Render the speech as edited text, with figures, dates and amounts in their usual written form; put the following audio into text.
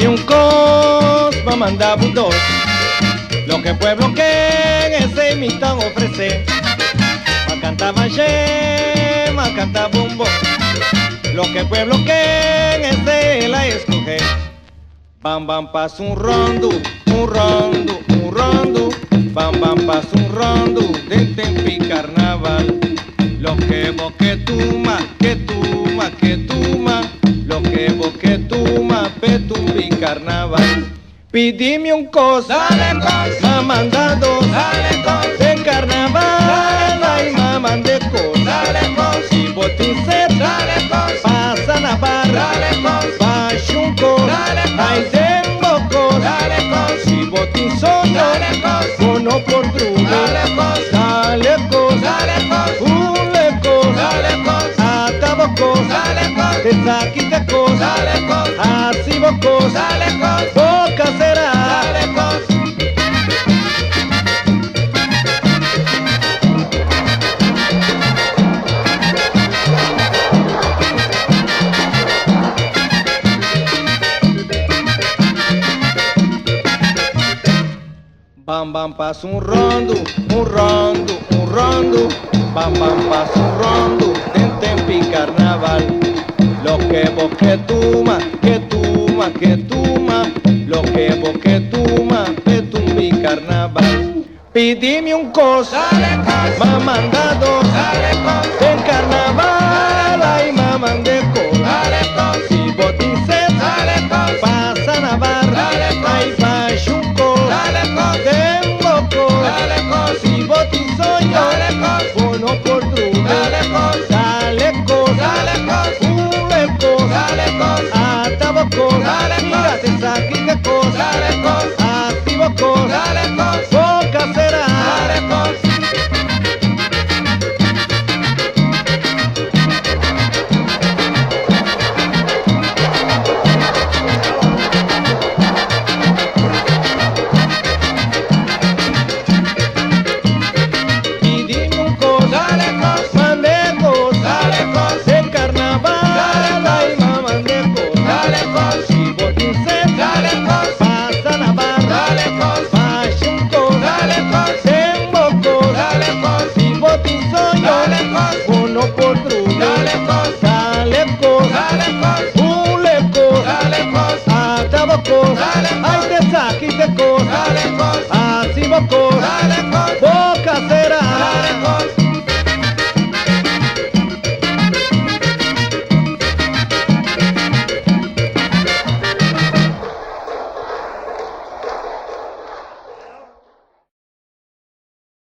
un cos, va mandar dos. Lo que pueblo que ese mitad ofrece. Ma canta valle, ma canta bombo. Lo que pueblo que ese la escoge. Bam bam pasa un rondo, un rondo, un rondo. Bam bam pasa un rondo de tempi carnaval. Lo que vos que tuma, que tuma, que tuma. Lo que vos que tuma, petumbi carnaval. Pidime un cos, Dale cos, me ha mandado dale cos, de carnaval, ay me mandé cos. dale cos, Si botín set, dale cos, pasa na barra, dale cos, baixo un cos, dale cos, ay tengo cos. dale cos, Si botín soño, dale cos, bono por drugo, dale cos, dale cos, dale cos, ule cos, dale cos, atabo cos, dale cos, te saquite cos, dale cos, así vos cos, dale cos, boca será. dale cos. Bam bam pasa un rondo, un rondo, un rondo. Bam bam pasa un rondo, tempi carnaval. Lo que vos que tuma, que tuma, que tuma. Lo que vos que tuma, petumbi carnaval. Pidime un cos, Dale cos, me ha mandado dale cos, en carnaval, ay me mandé cos. dale cos, Si botín set, dale cos, pasa na barra, Dale cos, ay baixo un cos. dale cos, Tengo cos, dale cos, si botín soño, dale cos, bono por drugo, dale cos, dale cos, dale cos, ule cos, dale cos, atabo cos, Dale cos, mira te saquite cos, dale cos, activo cos, dale cos, boca será. dale cos. Pidime un cos, Dale cos, mandé cos, dale cos, en carnaval, ay me mandé cos, dale cos, si botín set, dale cos, pasa na barra, dale cos, baixo un cos, dale cos, tengo cos, dale cos, si botín soño, dale cos, bono por drugo, dale cos, dale cos, dale cos, ule cos, dale cos, atabo cos, Dale cos, ay te saquite cos, dale cos, así vos cos, dale cos.